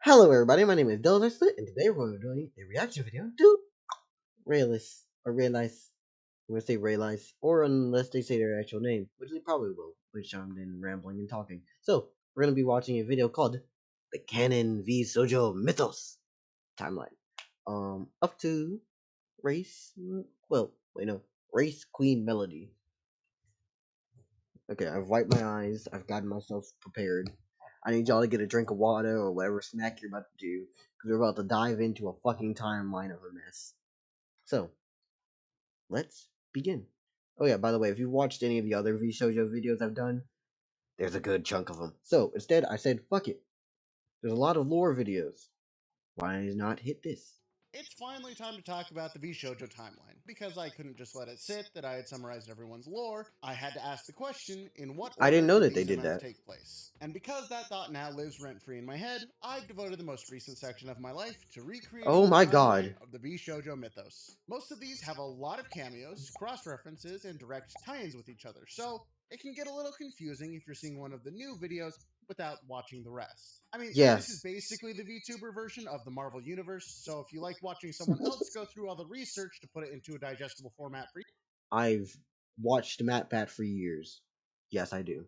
Hello everybody, my name is Dylan, and today we're doing a reaction video to Raelice, or Raelice. I'm gonna say Raelice, or unless they say their actual name, which they probably will, which I'm then rambling and talking. So, we're gonna be watching a video called the Canon Vshojo Mythos timeline. Up to race, race Queen Melody. Okay, I've wiped my eyes, I've gotten myself prepared. I need y'all to get a drink of water or whatever snack you're about to do, because we're about to dive into a fucking timeline of a mess. So, let's begin. Oh yeah, by the way, if you've watched any of the other Vshojo videos I've done, there's a good chunk of them. So, instead, I said, fuck it. There's a lot of lore videos. Why not hit this? It's finally time to talk about the Vshojo timeline. Because I couldn't just let it sit that I had summarized everyone's lore, I had to ask the question, in what I didn't order know did that they these did events that. take place? And because that thought now lives rent-free in my head, I've devoted the most recent section of my life to recreating Oh the my timeline god. of the Vshojo mythos. Most of these have a lot of cameos, cross-references, and direct tie-ins with each other, so it can get a little confusing if you're seeing one of the new videos without watching the rest. I mean, this is Yes. basically the VTuber version of the Marvel Universe, so if you like watching someone else go through all the research to put it into a digestible format for I've watched MatPat for years. Yes, I do.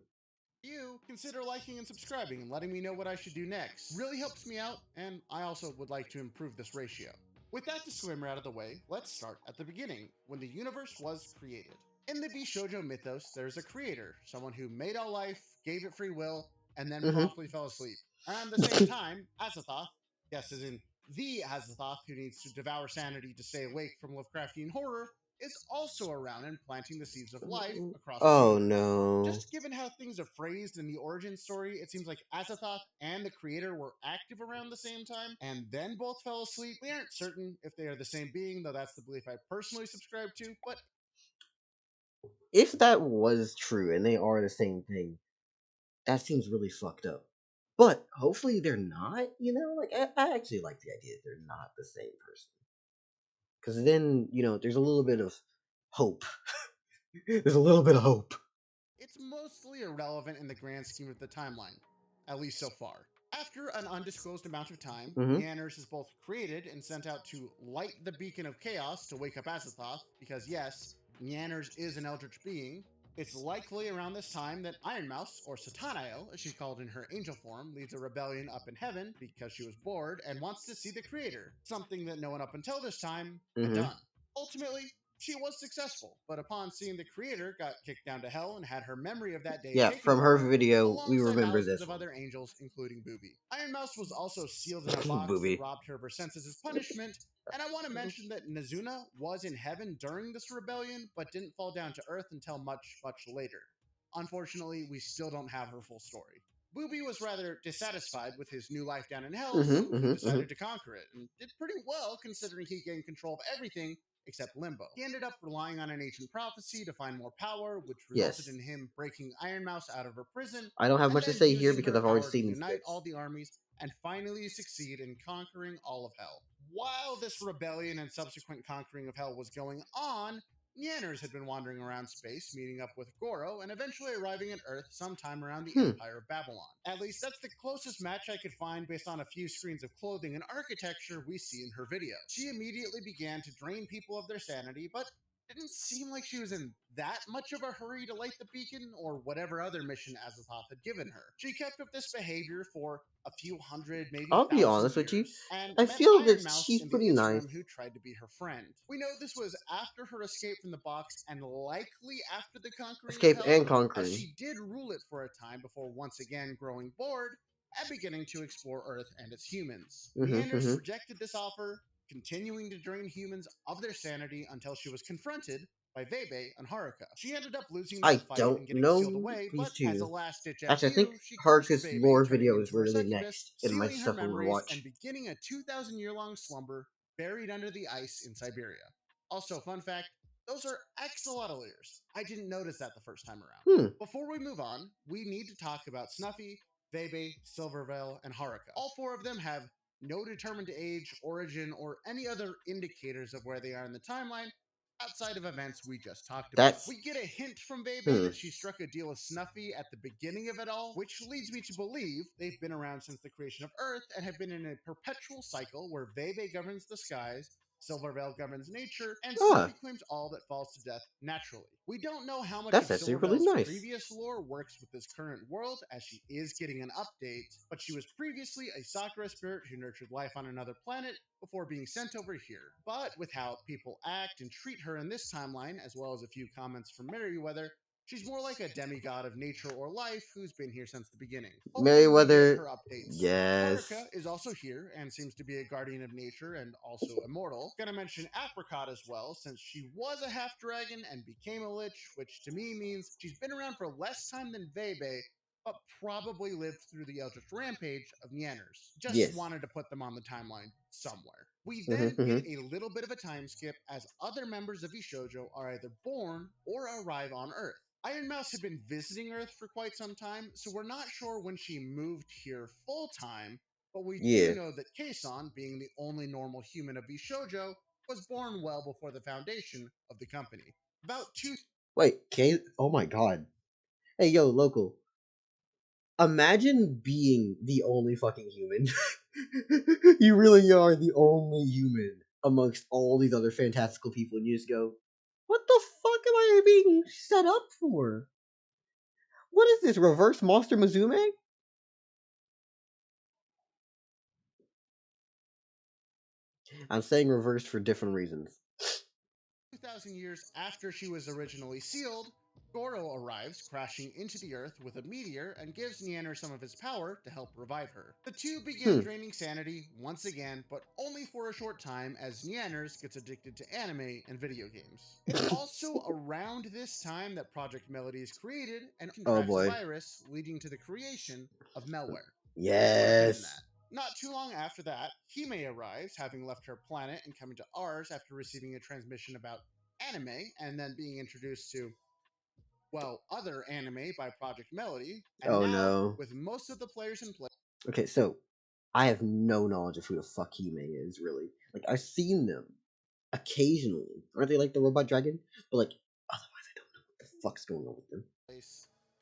you, consider liking and subscribing and letting me know what I should do next. Really helps me out, and I also would like to improve this ratio. With that disclaimer out of the way, let's start at the beginning, when the universe was created. In the Vshojo mythos, there's a creator, someone who made all life, gave it free will, and then Mm-hmm. promptly fell asleep. Around the same time, Azathoth, yes, as in the Azathoth who needs to devour sanity to stay awake from Lovecraftian horror, is also around and planting the seeds of life across the Oh universe. no. Just given how things are phrased in the origin story, it seems like Azathoth and the creator were active around the same time and then both fell asleep. We aren't certain if they are the same being, though that's the belief I personally subscribe to, but If that was true and they are the same thing, that seems really fucked up. But hopefully they're not, Like, I actually like the idea that they're not the same person. Because then, there's a little bit of hope. There's a little bit of hope. it's mostly irrelevant in the grand scheme of the timeline, at least so far. After an undisclosed amount of time, Mm-hmm. Nyanners is both created and sent out to light the beacon of chaos to wake up Azathoth, because yes, Nyanners is an eldritch being. It's likely around this time that Iron Mouse, or Satanael, as she's called in her angel form, leads a rebellion up in heaven because she was bored and wants to see the creator, something that no one up until this time had Mm-hmm. done. Ultimately, she was successful, but upon seeing the creator, got kicked down to hell and had her memory of that day Yeah, taken from from her her, video, we alongside remember thousands this of one. other angels, including Booby. Iron Mouse was also sealed in a box that Booby. robbed her of her senses as punishment, and I want to mention that Nazuna was in heaven during this rebellion, but didn't fall down to Earth until much, much later. Unfortunately, we still don't have her full story. Booby was rather dissatisfied with his new life down in hell, Mm-hmm. so he Mm-hmm. Mm-hmm. decided to conquer it, and did pretty well considering he gained control of everything except Limbo. He ended up relying on an ancient prophecy to find more power, which resulted Yes. in him breaking Iron Mouse out of her prison, I don't have and much to then say here using because her I've already power to seen these unite clips. all the armies and finally succeed in conquering all of Hell. While this rebellion and subsequent conquering of Hell was going on, Nyanners had been wandering around space, meeting up with Goro, and eventually arriving at Earth sometime around the Hmm. Empire of Babylon. At least that's the closest match I could find based on a few screens of clothing and architecture we see in her video. She immediately began to drain people of their sanity, but didn't seem like she was in that much of a hurry to light the beacon or whatever other mission Azathoth had given her. She kept up this behavior for a few hundred, maybe I'll be thousand honest with you. years, and I met feel Iron that Mouse she's in the pretty nice. interim who tried to be her friend. We know this was after her escape from the box and likely after the conquering of Escape Hell, and as conquering. she did rule it for a time before once again growing bored and beginning to explore Earth and its humans. Mm-hmm. Nyanners Mm-hmm. rejected this offer, continuing to drain humans of their sanity until she was confronted by Vebe and Haruka. She ended up losing that I fight don't and getting sealed know away, these but as a two. last ditch Actually, I think FU, she cursed Haruka's Vebe, lore turning video is into her really succubus, next in my sealing her stuff I'm gonna memories, and watch. beginning a 2,000 year long slumber buried under the ice in Siberia. Also, fun fact, those are axolotls. I didn't notice that the first time around. Hmm. Before we move on, we need to talk about Snuffy, Vebe, Silverveil, and Haruka. All four of them have no determined age, origin, or any other indicators of where they are in the timeline, outside of events we just talked about. That's We get a hint from Bebe hmm. that she struck a deal with Snuffy at the beginning of it all, which leads me to believe they've been around since the creation of Earth and have been in a perpetual cycle where Bebe governs the skies, Silvervale governs nature, and Ah, Snuffy claims all that falls to death naturally. We don't know how much of that's actually really Silvervale's nice. previous lore works with this current world, as she is getting an update, but she was previously a Sakura spirit who nurtured life on another planet before being sent over here. But with how people act and treat her in this timeline, as well as a few comments from Merryweather, she's more like a demigod of nature or life who's been here since the beginning. Hopefully, we get Meriwether, her updates soon. Haruka yes, is also here and seems to be a guardian of nature and also immortal. Gonna mention Apricot as well, since she was a half dragon and became a lich, which to me means she's been around for less time than Vebe, but probably lived through the Eldritch Rampage of Nyanners. Just yes. wanted to put them on the timeline somewhere. We Hmm, then hmm. get a little bit of a time skip as other members of Vshojo are either born or arrive on Earth. Iron Mouse had been visiting Earth for quite some time, so we're not sure when she moved here full time, but we do Yeah. know that Kason, being the only normal human of Vshojo, was born well before the foundation of the company. About two Wait, K. Oh my God. Hey, yo, local. Imagine being the only fucking human. You really are the only human amongst all these other fantastical people, and you just go, "What the fuck am I being set up for? What is this reverse Monster Mizume?" I'm saying reverse for different reasons. 2,000 years after she was originally sealed, Goro arrives, crashing into the Earth with a meteor, and gives Nianer some of his power to help revive her. The two begin Hmm. draining sanity once again, but only for a short time as Nianers gets addicted to anime and video games. It's also around this time that Project Melody is created and Oh contracts a boy. virus, leading to the creation of malware. Let's put a pin in that. Yes. Not too long after that, Hime arrives, having left her planet and coming to ours after receiving a transmission about anime and then being introduced to, well, other anime by Project Melody. And Oh now, no. with most of the players in place, Okay, so I have no knowledge of who the fuck Hime is, really. Like, I've seen them occasionally. Aren't they like the robot dragon? But, like, otherwise, I don't know what the fuck's going on with them.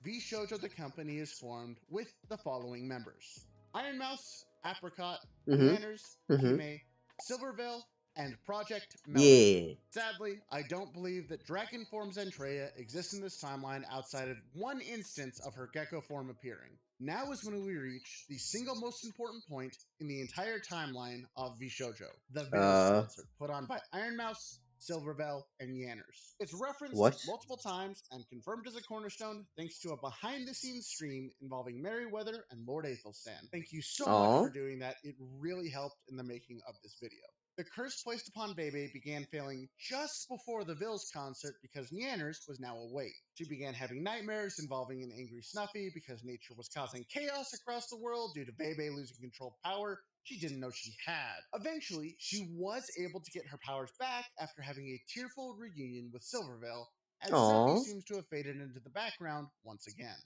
Vshojo the company is formed with the following members: Iron Mouse, Apricot, Mm Nyanners, hmm. Mm hmm. Hime, Silverville, and Project Melody. Yeah. Sadly, I don't believe that Dragon Form Zentreya exists in this timeline outside of one instance of her gecko form appearing. Now is when we reach the single most important point in the entire timeline of Vshojo, the Vils Uh, concert, put on by Iron Mouse, Silverville, and Yanners. It's referenced what? multiple times and confirmed as a cornerstone thanks to a behind the scenes stream involving Merryweather and Lord Athelstan. Thank you so much Aw. for doing that. It really helped in the making of this video. The curse placed upon Bebe began failing just before the Vils concert because Nyanners was now awake. She began having nightmares involving an angry Snuffy because nature was causing chaos across the world due to Bebe losing control of power she didn't know she had. Eventually, she was able to get her powers back after having a tearful reunion with Silverville, as Snuffy Aw. seems to have faded into the background once again.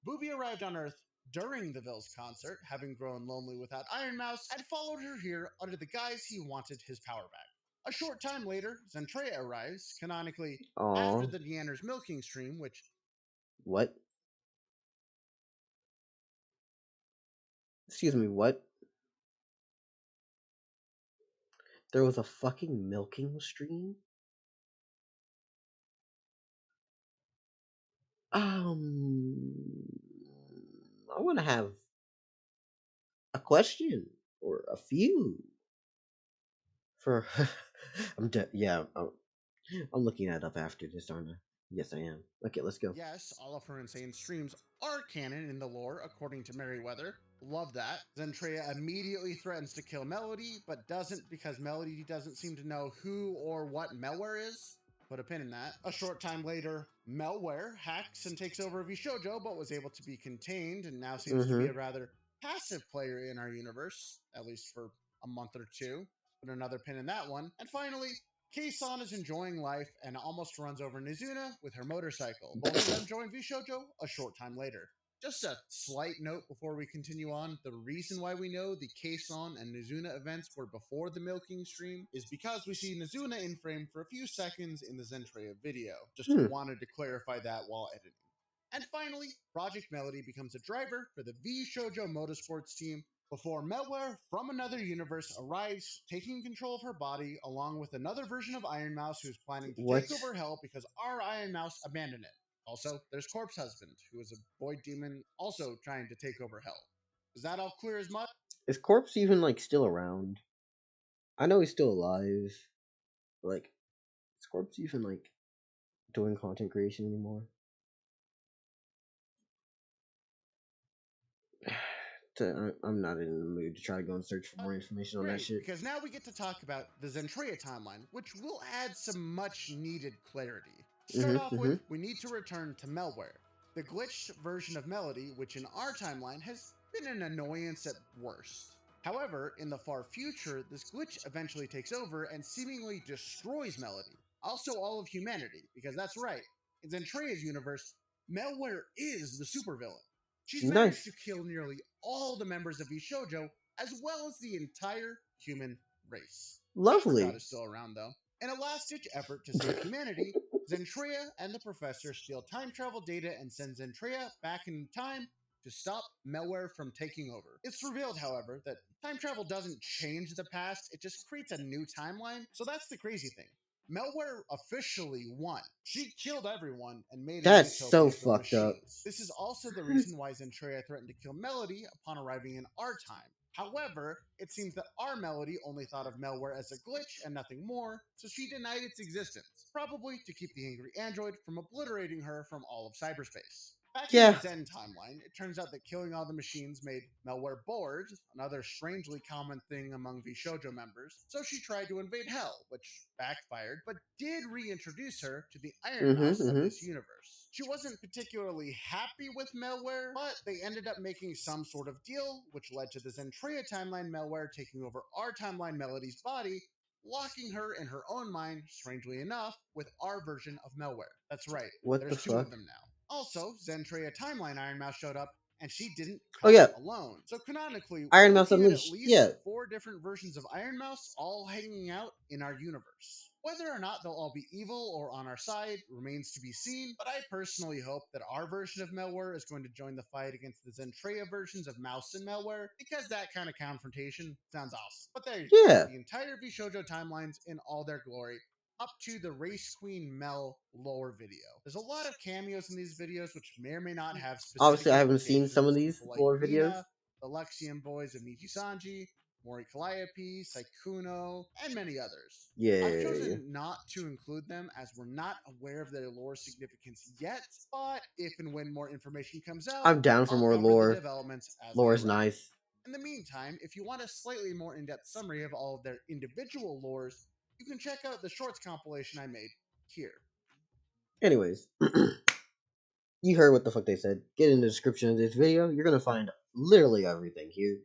Booby arrived on Earth during the Vils concert, having grown lonely without Iron Mouse, and followed her here under the guise he wanted his power back. A short time later, Zentreya arrives, canonically after Aw. the Neander's milking stream, which What? Excuse me, what? There was a fucking milking stream? I want to have a question or a few for. Yeah, I'm looking that up after this, aren't I? Yes, I am. Okay, let's go. yes, all of her insane streams are canon in the lore, according to Merryweather. Love that. Zentreya immediately threatens to kill Melody, but doesn't because Melody doesn't seem to know who or what malware is. Put a pin in that. A short time later, Malware hacks and takes over Vshojo, but was able to be contained and now seems to be Mm-hmm. a rather passive player in our universe, at least for a month or two. Put another pin in that one. And finally, Keisan is enjoying life and almost runs over Nizuna with her motorcycle. Both of them join Vshojo a short time later. Just a slight note before we continue on, the reason why we know the Kason and Nizuna events were before the milking stream is because we see Nizuna in frame for a few seconds in the Zentrea video. Just Hmm. wanted to clarify that while editing. And finally, Project Melody becomes a driver for the Vshojo Motorsports team before Melware from another universe arrives, taking control of her body along with another version of Iron Mouse who's planning to What? take over Hell because our Iron Mouse abandoned it. Also, there's Corpse Husband, who is a void demon also trying to take over Hell. Is that all clear as mud? Is Corpse even like still around? I know he's still alive. Like, is Corpse even like doing content creation anymore? I'm not in the mood to try to go and search for more information on that Great, shit. because now we get to talk about the Zentrea timeline, which will add some much needed clarity. To start off with, Mm-hmm. we need to return to Melware, the glitched version of Melody, which in our timeline has been an annoyance at worst. However, in the far future, this glitch eventually takes over and seemingly destroys Melody, also all of humanity, because that's right, in Zentrea's universe, Melware is the supervillain. She's managed to Nice. kill nearly all the members of Vshojo as well as the entire human race. Apricot Lovely. is still around, though. In a last ditch effort to save humanity, Zentrea and the professor steal time travel data and send Zentrea back in time to stop Melware from taking over. It's revealed, however, that time travel doesn't change the past, it just creates a new timeline. So that's the crazy thing. Melware officially won. She killed everyone and made a That's so utopia for the fucked up. machines. This is also the reason why Zentrea threatened to kill Melody upon arriving in our time. However, it seems that our Melody only thought of Melware as a glitch and nothing more, so she denied its existence, probably to keep the angry android from obliterating her from all of cyberspace. Back in the Yeah. Zen timeline, it turns out that killing all the machines made Melware bored, another strangely common thing among Vshojo members, so she tried to invade Hell, which backfired, but did reintroduce her to the Iron Mm-hmm. Mouse of Mm-hmm. this universe. She wasn't particularly happy with Melware, but they ended up making some sort of deal, which led to the Zentrea timeline Melware taking over our timeline Melody's body, locking her in her own mind, strangely enough, with our version of Melware. That's right, What the there's two fuck? of them now. Also, Zentrea Timeline Iron Mouse showed up, and she didn't Oh come yeah, alone. So canonically, we're Iron Mouse looking at Unleashed. least Yeah. 4 different versions of Iron Mouse all hanging out in our universe. Whether or not they'll all be evil or on our side remains to be seen, but I personally hope that our version of Melware is going to join the fight against the Zentrea versions of Mouse and Melware, because that kind of confrontation sounds awesome. But there you go. Yeah. The entire VShojo timelines in all their glory, up to the Race Queen Mel lore video. There's a lot of cameos in these videos which may or may not have specific Obviously, I haven't seen some of implications. these People like lore videos. Mina, the Luxian boys of Nijisanji, Mori Calliope, Saikuno, and many others. I've Yeah. chosen not to include them as we're not aware of their lore significance yet, but if and when more information comes out, I'm down for I'll more cover the lore. developments as they Lore is arrive. nice. In the meantime, if you want a slightly more in depth summary of all of their individual lores, you can check out the shorts compilation I made here. Anyways, you heard what the fuck they said. Get in the description of this video. You're gonna find literally everything here.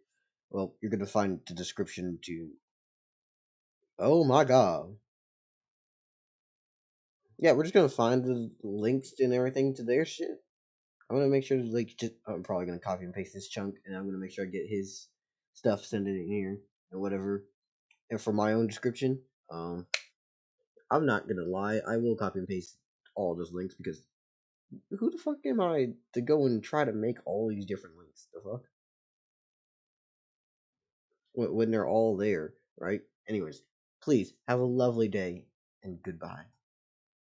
Well, you're gonna find the description to. Oh my god. Yeah, we're just gonna find the links and everything to their shit. I'm gonna make sure, like, just I'm probably gonna copy and paste this chunk, and I'm gonna make sure I get his stuff, send it in here, and whatever. And for my own description, I'm not gonna lie, I will copy and paste all those links because who the fuck am I to go and try to make all these different links? The fuck? When they're all there, right? Anyways, please have a lovely day and goodbye.